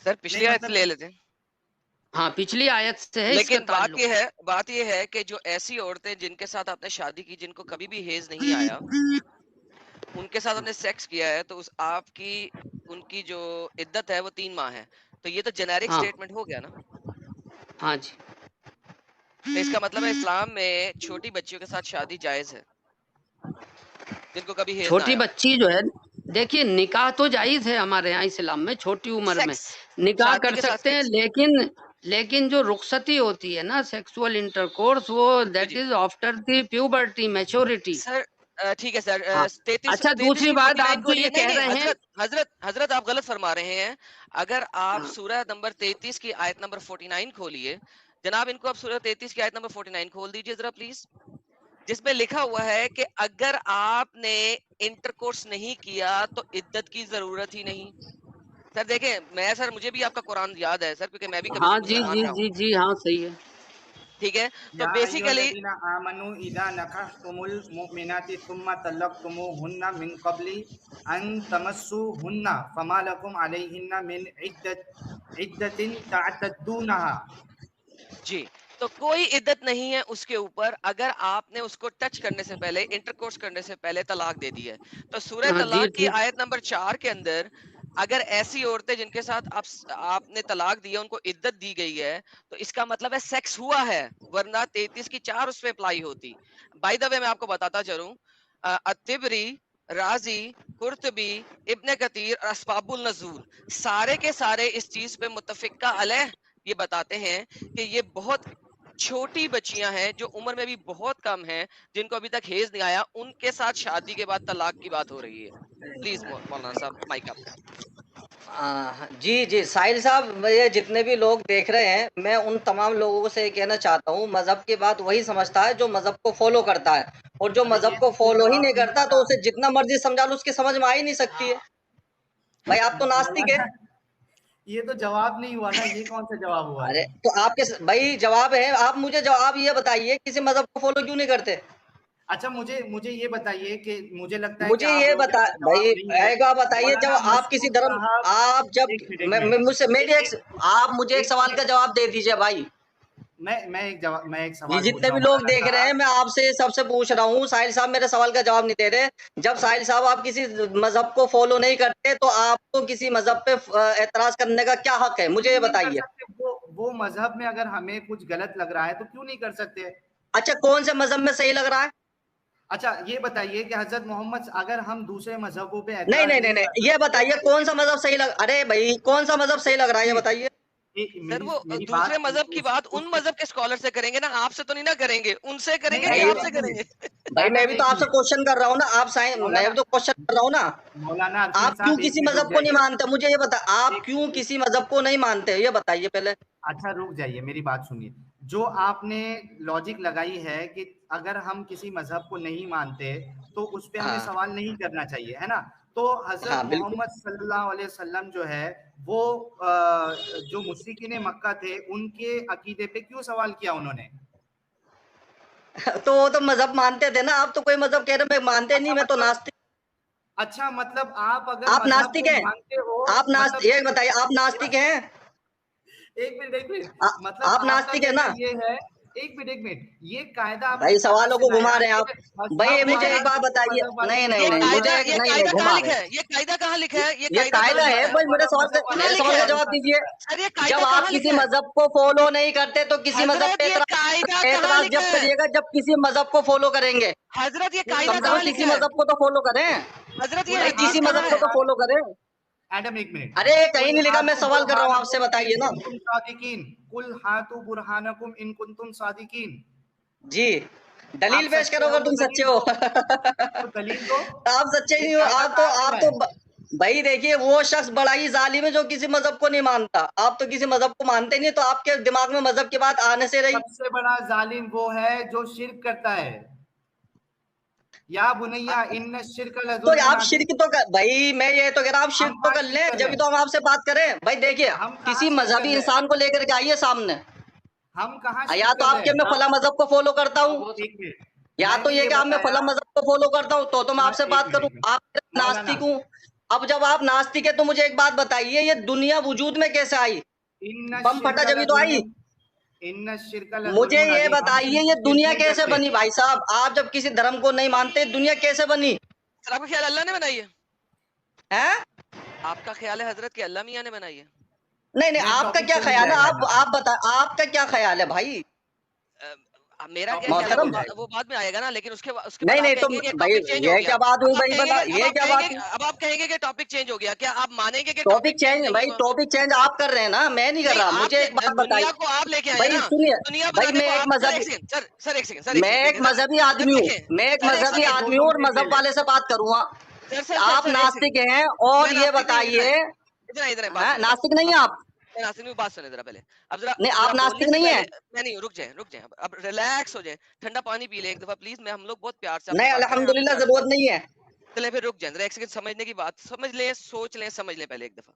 سر پچھلی نہیں آیت سے مطلب لے لیتے ہیں، ہاں پچھلی آیت سے ہے اس کا لیکن تعلق. بات یہ ہے کہ جو ایسی عورتیں جن کے ساتھ آپ نے شادی کی، جن کو کبھی بھی حیض نہیں آیا، ان کے ساتھ آپ نے سیکس کیا ہے، تو آپ کی ان کی جو عدت ہے وہ 3 ماہ ہے. تو یہ تو جنیرک ہاں سٹیٹمنٹ ہو گیا نا. ہاں جی. تو اس کا مطلب ہے اسلام میں چھوٹی بچیوں کے ساتھ شادی جائز ہے جن کو کبھی حیض نہ چھوٹی آیا. بچی جو ہے، دیکھیے نکاح تو جائز ہے ہمارے یہاں اسلام میں، چھوٹی عمر میں سیکس، نکاح شادی کر کے ساتھ سکتے ہیں، سیکس. لیکن جو رخصتی ہوتی ہے نا سیکسول انٹر کورس، وہ جی دیٹ جی is after the puberty maturity. Sir, ٹھیک ہے سر. ہاں 33 دوسری کی بات 49 آپ جو کھولیے. یہ نہیں کہہ نہیں رہے ہیں. حضرت آپ غلط فرما رہے ہیں. اگر آپ ہاں سورہ نمبر 33 کی آیت نمبر 49 کھولیے جناب، ان کو آپ سورہ 33 کی آیت نمبر 49 کھول دیجئے ذرا پلیز، جس میں لکھا ہوا ہے کہ اگر آپ نے انٹر کورس نہیں کیا تو عدت کی ضرورت ہی نہیں. سر دیکھیں، سر مجھے بھی آپ کا قرآن یاد ہے سر، کیونکہ میں بھی کبھی ہاں جی مسلمان جی رہا ہوں. جی جی ہاں صحیح ہے. ٹھیک ہے، تو یا ایھا بیسیکلی الذین آمنوا اذا نکحتم المؤمنات ثم طلقتموهن من قبل ان تمسوهن فما لكم علیہن من عدۃ تعتدونها. جی، تو کوئی عدت نہیں ہے اس کے اوپر اگر آپ نے اس کو ٹچ کرنے سے پہلے، انٹر کورس کرنے سے پہلے طلاق دے دی ہے. تو سورہ ہاں جی طلاق کی ٹھیک. آیت نمبر 4 کے اندر اگر ایسی عورتیں جن کے ساتھ آپ نے طلاق دیا ان کو عدت دی گئی ہے، تو اس کا مطلب ہے سیکس ہوا ہے، ورنہ 33 کی 4 اس پہ اپلائی ہوتی. بائی دا وے میں آپ کو بتاتا چلوں، الطبری، رازی، قرطبی، ابن کثیر اور اسباب النزول سارے کے سارے اس چیز پہ متفقہ علیہ یہ بتاتے ہیں کہ یہ بہت چھوٹی بچیاں ہیں جو عمر میں بھی بہت کم ہیں، جن کو ابھی تک حیض نہیں آیا، ان کے ساتھ شادی کے بعد طلاق کی بات ہو رہی ہے. پلیز مولانا صاحب مائک آپ کا. جی جی ساحل صاحب، یہ جتنے بھی لوگ دیکھ رہے ہیں، میں ان تمام لوگوں سے یہ کہنا چاہتا ہوں، مذہب کی بات وہی سمجھتا ہے جو مذہب کو فالو کرتا ہے، اور جو ارے یہ مذہب کو تو کوئی فالو ہی جواب نہیں نہیں کرتا ہوا تو نا اسے جتنا مرضی سمجھا لو اس کی سمجھ میں آ ہی نہیں سکتی ہے. بھائی آپ تو ناستک ہے. مولانا. یہ تو جواب نہیں ہوا نا، یہ کون سا جواب ہوا ارے ہے؟ تو آپ کے بھائی جواب ہے، آپ مجھے جواب یہ بتائیے کسی مذہب کو فالو کیوں نہیں کرتے؟ اچھا مجھے یہ بتائیے کہ مجھے لگتا ہے کہ مجھے آپ یہ لوگوں کے بتا پاس بھائی، جواب نہیں ہے. ایک بات بتائیے، جب مولانا آپ کسی مسعود دھرم، صاحب، آپ جب ایک منٹ مجھ سے میری آپ مجھے ایک ایک سوال کا منٹ جواب دے دیجیے بھائی. میں ایک یہ سوال پوچھ جتنے رہا بھی ہوں لوگ مولانا دیکھ رہے ہیں، صاحب. میں آپ سے سب سے پوچھ رہا ہوں، ساحل صاحب میرے سوال کا جواب نہیں دے رہے. جب ساحل صاحب آپ کسی مذہب کو فالو نہیں کرتے تو آپ کو کسی مذہب پہ اعتراض کرنے کا کیا حق ہے؟ مجھے کیوں یہ نہیں کر بتائیے. سکتے؟ وہ مذہب میں اگر ہمیں کچھ غلط لگ رہا ہے تو کیوں نہیں کر سکتے؟ اچھا کون سے مذہب میں صحیح لگ رہا ہے؟ اچھا یہ بتائیے کہ حضرت محمد، اگر ہم دوسرے مذہبوں پہ نہیں اعتراض نہیں نہیں نہیں کر نہیں، یہ سکتے بتائیے تو کون سا مذہب صحیح ارے بھائی کون سا مذہب صحیح لگ رہا ہے یہ جی بتائیے. سر وہ میری دوسرے بات مذہب کی بات ان مذہب کے اسکالر سے کریں گے نا، آپ سے تو نہیں نہ کریں گے، ان سے کریں نہیں گے کہ نہیں، بھائی آپ سے ایک کریں گے. منٹ بھائی میں میڈم، بھی تو ایک آپ سے منٹ. کوشچن کر رہا ہوں نا، میں مولانا بھی تو کوشچن کر رہا ہوں نا. مولانا عرفین آپ کیوں صاحب ایک کسی منٹ رک مذہب کو نہیں جائیے. مانتے؟ مجھے یہ بتا، آپ کیوں ایک کسی مذہب کو نہیں مانتے یہ بتائیے پہلے. اچھا رک جائیے، میری بات سنیے. جو آپ نے لاجک لگائی ہے کہ اگر ہم کسی مذہب کو نہیں مانتے تو اس پہ ہمیں ہاں سوال نہیں کرنا چاہیے، ہے نا؟ تو ہاں حضرت بالکل. محمد صلی اللہ علیہ وسلم جو ہے وہ جو مشرکین مکہ تھے ان کے عقیدے پہ کیوں سوال کیا انہوں نے؟ تو وہ تو مذہب مانتے تھے نا، آپ تو کوئی مذہب کہہ رہے میں مانتے نہیں، میں تو ناستک. اچھا مطلب آپ اگر آپ مذہب ناستک کو ہیں؟ مانتے ہو، آپ مطلب یہ بتائیے آپ ناستک ہیں؟ ایک منٹ مطلب آپ آپ کا ناستک ہیں نا؟ کہنا یہ ہے. ایک منٹ یہ قاعدہ آپ نے بھائی کہاں سوالوں سے کو لایا؟ گھما رہے ہیں آپ. یہ بھائی مذہب مجھے دیکھیں والا ایک بات دوسرے بتائیے، مذہب والے نہیں کو نہیں نہیں سوال مجھے یہ نہیں قاعدہ کہاں گھما رہے لکھا ہیں. ہے؟ یہ قاعدہ کہاں لکھا ہے؟ یہ یہ قاعدہ کہاں قاعدہ ہے لکھا ہے؟ بھائی، میرے مذہب والا میرے سوال لکھا کا ہے جواب دیجیے. سر؟ یہ قاعدہ جب آپ کہاں کسی لکھا ہے مذہب کو فالو نہیں کرتے تو کسی مذہب حضرت؟ پہ یہ قاعدہ کہاں اعتراض لکھا جب ہے کریے گا جب کسی مذہب کو فالو کریں گے. حضرت؟ یہ کم قاعدہ سے کم کہاں کسی لکھا ہے مذہب کو تو فالو کریں حضرت؟ یہ کل بھائی، حدیث کسی کہاں مذہب ہے؟ کو تو فالو کریں. ایڈم ایک منٹ. ارے کہیں قل نہیں لکھا، میں ہاتوا سوال کر رہا ہوں آپ سے، برہانکم ان بتائیے نا. کنتم صادقین. قل ہاتوا برہانکم ان کنتم صادقین. جی دلیل آپ پیش سچے کرو ہو اگر تو تم سچے دلیل ہو. دو. تو دلیل دو. آپ سچے یہ نہیں ہو، قاعدہ کہاں سے آپ لائے؟ تو بھائی دیکھیے وہ شخص بڑا ہی ظالم ہے جو کسی مذہب کو نہیں مانتا. آپ تو کسی مذہب کو مانتے نہیں، تو آپ کے دماغ میں مذہب کی بات آنے سے رہی. سب سے بڑا ظالم وہ ہے جو شرک کرتا ہے. یا بنیا ان الشرک تو لظلم آپ عظیم. شرک تو بھائی میں یہ تو کہہ رہا ہوں آپ ہم شرک تو کہاں کر شرک لیں کر رہے جبھی ہیں؟ تو ہم آپ سے بات کریں. بھائی دیکھیے ہم کہاں کسی شرک کر مذہبی رہے ہیں؟ انسان کو لے کر کے آئیے سامنے. ہم کہاں یا شرک تو کر آپ رہے کہ میں ہیں؟ فلاں مذہب کو فالو کرتا ہوں، ایک منٹ یا میں تو نے یہ یہ کہ آپ میں بتایا. فلاں مذہب کو فالو کرتا ہوں تو میں آپ سے ایک بات منٹ کروں. ایک منٹ آپ مولانا ناستک ہوں، اب جب آپ ناستک ہے تو مجھے ایک بات بتائیے، یہ دنیا وجود میں کیسے آئی؟ بم پھٹا جبھی تو آئی۔ مجھے یہ بتائیے یہ دنیا کیسے بنی بھائی صاحب؟ آپ جب کسی دھرم کو نہیں مانتے دنیا کیسے بنی سر آپ کا خیال اللہ نے بنائی ہے؟ ہے؟ آپ کا خیال ہے حضرت کہ اللہ میاں نے بنائی ہے؟ نہیں آپ کا کیا خیال ہے؟ آپ بتا، آپ کا کیا خیال ہے بھائی؟ میرا کیا خیال ہے محترم وہ بعد میں آئے گا نا، لیکن اس کے بعد نہیں آپ تو کہیں گے کہ بھائی ٹاپک چینج ہو یہ گیا۔ کیا بات ہوئی اب بھائی بتا، یہ کیا بات ہوئی؟ اب آپ کہیں گے کہ ٹاپک چینج ہو گیا، کیا آپ مانیں گے کہ ٹاپک چینج نہیں بھائی، ہوا؟ ٹاپک چینج آپ کر رہے ہیں نا، میں نہیں کر رہا۔ مجھے ایک بات بتائیے دنیا کو آپ لے کے آئے بھائی، نا، سنیے دنیا بھائی، بنانے میں کو ایک آپ مذہبی سر ایک سیکنڈ میں ایک مذہبی آدمی ہوں، میں ایک مذہبی آدمی ہوں اور مذہب والے سے بات کروں گا۔ آپ ناستک ہیں اور یہ بتائیے، ناستک نہیں ہیں آپ؟ بات سنیں ذرا پہلے، اب ذرا نہیں آپ بولنے ناستک سے نہیں پہلے ہیں؟ میں نہیں، رک جائیں اب ریلیکس ہو جائیں، ٹھنڈا پانی پی لیں ایک دفعہ پلیز، ہم لوگ بہت پیار سے آپ سے نہیں بات کر رہے ہیں، آپ الحمدللہ پیار سے ضرورت بات نہیں ہے۔ چلیں پھر رک جائیں ذرا ایک سیکنڈ، سمجھنے کی بات سمجھ لیں، سوچ لیں، سمجھ لیں پہلے ایک دفعہ۔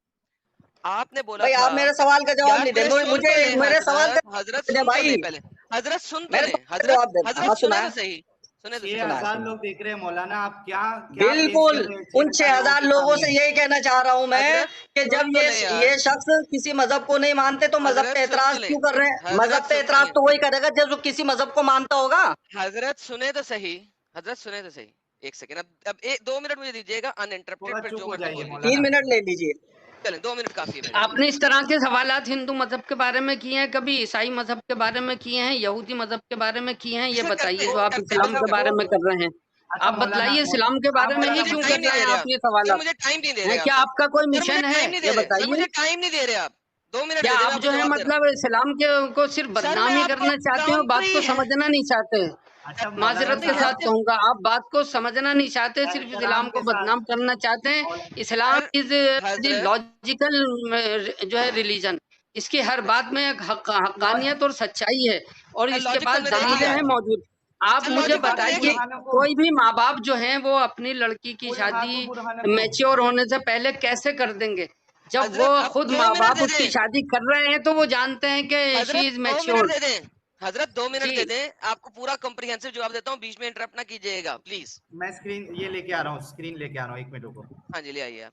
آپ نے بولا بھائی تھا آپ میرے سوال کا جواب یار نہیں پہلے دیں، سن مجھے تو لیں میرے سوال کا حضرت دیں سن تو بھائی، لیں پہلے، حضرت سن تو میرے لیں، سوال کا جواب دیں۔ ہاں حضرت سنیں سنا تو ہے، صحیح، سنیں تو صحیح۔ 6,000 لوگ دیکھ رہے ہیں مولانا، آپ کیا پیش بالکل کر رہے ہیں ان 6,000 6,000 کے لوگوں سامنے؟ سے یہی کہنا چاہ رہا ہوں میں حضرت کہ جب سن تو لیں یار، یہ شخص کسی مذہب کو نہیں مانتے تو مذہب پہ حضرت سن تو اعتراض لیں، کیوں کر رہے ہیں؟ حضرت مذہب پہ سن تو اعتراض لیں، تو وہی کرے گا جب وہ کسی مذہب کو مانتا ہوگا۔ حضرت سنیں تو صحیح، حضرت سنیں تو صحیح ایک سیکنڈ، اب 2 منٹ مجھے دیجیے گا ان انٹرپٹیڈ، تھوڑا پھر چپ جو ہو مرضی جائیے بول لیجیے، 3 مولانا۔ منٹ لے لیجیے۔ چلیں 2 منٹ کافی ہے میرے آپ لیے۔ نے اس طرح کے سوالات ہندو مذہب کے بارے میں کیے ہیں کبھی؟ عیسائی مذہب کے بارے میں کیے ہیں؟ یہودی مذہب کے بارے میں کیے ہیں؟ یہ سر بتائیے جو آپ کرتے ہیں اسلام بالکل کے کرتے بارے ہیں۔ میں کر رہے ہیں۔ اچھا آپ مولانا، بتلائیے اسلام کے بارے میں سر ہی مجھے کیوں ٹائم کر نہیں رہے دے ہیں رہے آپ یہ سر سوالات؟ مجھے ٹائم نہیں دے رہے ہیں آپ کیا سر آپ کا کوئی سر مجھے مشن ہے؟ ٹائم نہیں یہ دے رہے سر بتائیے، مجھے ٹائم نہیں دے رہے آپ 2 منٹ کیا دے دیں میں آپ آپ کو جو ہے جواب دے رہا مطلب اسلام کے کو صرف ہوں سر میں بدنامی آپ کو کرنا چاہتے ہیں اور بات کو کانٹری ہے سمجھنا نہیں چاہتے؟ اچھا مولانا معذرت کے کانٹری ساتھ صاحب، کہوں گا، آپ بات کو سمجھنا نہیں چاہتے، صرف احترام اسلام کو کے ساتھ بدنام کرنا چاہتے ہیں۔ اسلام سر از حضرت لاجیکل جو ہے ریلیجن، اس کی ہر بات میں ایک حقانیت اور سچائی ہے اور سر اس کے لاجک تو پاس ہم نے دیکھ دلیلیں لیا ہیں موجود۔ آپ سر مجھے لاجک تو ہم نے دیکھ بتائیے، لی کوئی بھی ماں باپ جو ہیں وہ اپنی لڑکی کی قل شادی ہاتو برہانکم۔ میچور ہونے سے پہلے کیسے کر دیں گے؟ جب وہ حضرت اب خود 2 ماں منٹ باپ دے اس کی دیں شادی کر رہے ہیں تو وہ جانتے ہیں کہ شی حضرت از 2 میچور۔ منٹ دے دیں حضرت 2 منٹ جی دے دیں آپ کو پورا کمپریہنسو جواب دیتا ہوں، بیچ میں انٹرپٹ نہ کیجیے گا پلیز۔ میں اسکرین یہ لے کے آ رہا ہوں، اسکرین لے کے آ رہا ہوں، 1 منٹ رکو ہاں جی لے آئیے آپ۔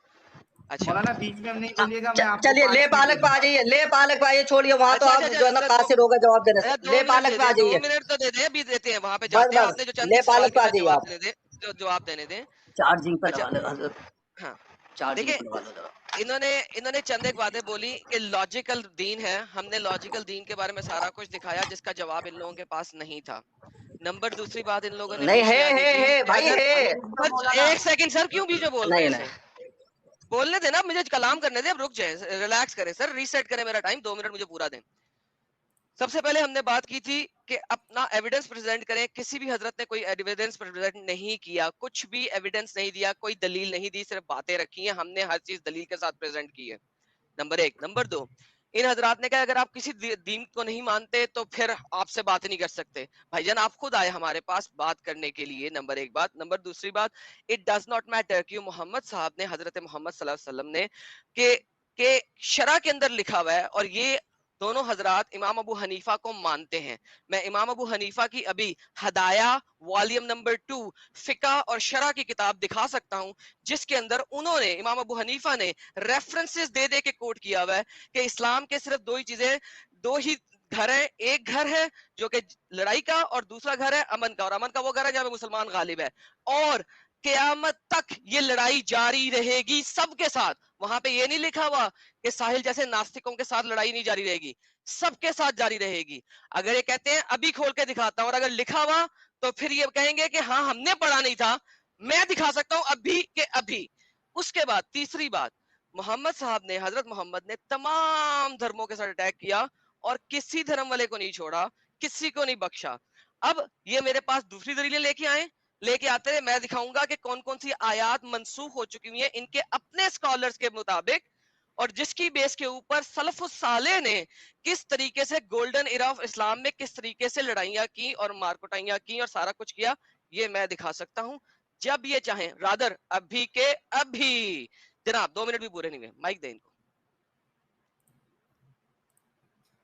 اچھا مولانا، بیچ میں ہم نہیں بولیے گا، میں آپ کو چلیے 5 لے منٹ دے پالک پہ دوں آ گا۔ جائیے، لے پالک پہ آئیے، چھوڑیے وہاں تو آپ اچھا جو ہے نا قاصر ہوگا جواب دینے سے۔ 2 لے منٹ پالک دے پہ آ دیں، 2 جائیے، منٹ تو دے دیں، ابھی دیتے ہیں وہاں پہ بس جاتے ہیں، آپ بس نے جو چند لے سوال پالک پہ کے آ بعد جائیے جواب آپ۔ دینے دیں، جو جواب دینے دیں۔ چارجنگ پہ اچھا لگا لو حضرت، ہاں چارجنگ دیکھیں، پہ لگا لو ذرا۔ انہوں نے چند ایک باتیں بولی کہ لاجیکل دین ہے، ہم نے لاجیکل دین کے بارے میں سارا کچھ دکھایا جس کا جواب ان لوگوں کے پاس نہیں تھا۔ نمبر دوسری بات ان لوگوں نے نہیں بیچ میں آگے کی ہے کہ بھائی حضرت ہے، سر ایک سیکنڈ سر کیوں بیچ میں بول رہے ہیں نہیں ایسے؟ نہیں بولنے دیں نا، مجھے کلام کرنے دیں، اب رک جائیں، ریلیکس کریں سر، ریسیٹ کریں میرا ٹائم، 2 منٹ مجھے پورا دیں۔ سب سے پہلے ہم نے بات کی تھی کہ اپنا ایویڈنس پریزنٹ کریں، کسی بھی حضرت نے کوئی ایویڈنس پریزنٹ نہیں کیا، کچھ بھی ایویڈنس نہیں دیا، کوئی دلیل نہیں دی، صرف باتیں رکھی ہیں، ہم نے ہر چیز دلیل کے ساتھ پریزنٹ کی ہے، نمبر 1۔ نمبر 2، ان حضرات نے کہا اگر آپ کسی دین کو نہیں مانتے تو پھر آپ سے بات نہیں کر سکتے۔ بھائی جان آپ خود آئے ہمارے پاس بات کرنے کے لیے، نمبر 1 بات۔ نمبر دوسری بات، اٹ ڈز ناٹ میٹر کہ محمد صاحب نے، حضرت محمد صلی اللہ علیہ وسلم نے کہ شرع کے اندر لکھا ہوا ہے، اور یہ دونوں حضرات امام ابو حنیفہ کو مانتے ہیں۔ میں امام ابو حنیفہ کی ابھی ہدایہ والیوم نمبر 2 فقہ اور شرع کی کتاب دکھا سکتا ہوں، جس کے اندر انہوں نے، امام ابو حنیفہ نے ریفرنسز دے دے کے کوٹ کیا ہوا ہے کہ اسلام کے صرف 2 ہی چیزیں، 2 ہی گھر ہیں، ایک گھر ہے جو کہ لڑائی کا، اور دوسرا گھر ہے امن کا، اور امن کا وہ گھر ہے جہاں پہ مسلمان غالب ہے، اور قیامت تک یہ لڑائی جاری رہے گی سب کے ساتھ۔ وہاں پہ یہ نہیں لکھا ہوا کہ ساحل جیسے ناستکوں کے ساتھ لڑائی نہیں جاری رہے گی، سب کے ساتھ جاری رہے گی۔ اگر یہ کہتے ہیں ابھی کھول کے دکھاتا ہوں، اور اگر لکھا ہوا تو پھر یہ کہیں گے کہ ہاں ہم نے پڑھا نہیں تھا، میں دکھا سکتا ہوں ابھی کہ ابھی۔ اس کے بعد تیسری بات، محمد صاحب نے، حضرت محمد نے تمام دھرموں کے ساتھ اٹیک کیا اور کسی دھرم والے کو نہیں چھوڑا، کسی کو نہیں بخشا۔ اب یہ میرے پاس دوسری دلیلیں لے کے آئیں، لے کے آتے رہے، میں دکھاؤں گا کہ کون کون سی آیات منسوخ ہو چکی ہوئی ہیں ان کے اپنے اسکالرز کے مطابق، اور جس کی بیس کے اوپر سلف الصالح نے کس طریقے سے گولڈن ایرا آف اسلام میں کس طریقے سے لڑائیاں کی اور مارکوٹائیاں کی اور سارا کچھ کیا، یہ میں دکھا سکتا ہوں جب یہ چاہیں، رادر ابھی کے ابھی۔ جناب 2 منٹ بھی پورے نہیں ہوئے، مائک دیں ان کو۔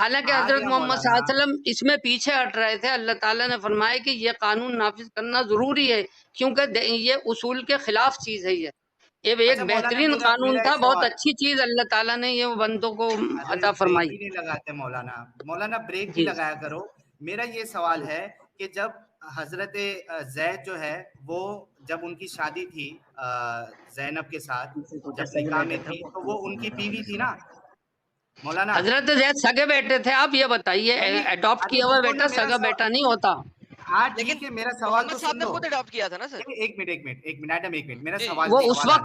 حالانکہ حضرت محمد صلی اللہ علیہ وسلم اس میں پیچھے ہٹ رہے تھے. اللہ تعالیٰ نے فرمایا کہ یہ قانون نافذ کرنا ضروری ہے کیونکہ یہ اصول کے خلاف چیز ہے. یہ ایک بہترین قانون تھا, بہت اچھی چیز اللہ تعالیٰ نے یہ بندوں کو عطا فرمائی. نہیں لگاتے مولانا بریک بھی لگایا کرو. میرا یہ سوال ہے کہ جب حضرت زید جو ہے وہ جب ان کی شادی تھی زینب کے ساتھ, جب نکاح میں تھی تو وہ ان کی بیوی تھی نا مولانا. حضرت زید سگے بیٹے تھے. آپ یہ بتائیے اڈاپٹ کیا ہوا بیٹا سگا بیٹا نہیں ہوتا. ہاں ٹھیک ہے, میرا سوال تو صاحب نے خود اڈاپٹ کیا تھا نا سر. ایک منٹ ایڈم, ایک منٹ میرا سوال وہ اس وقت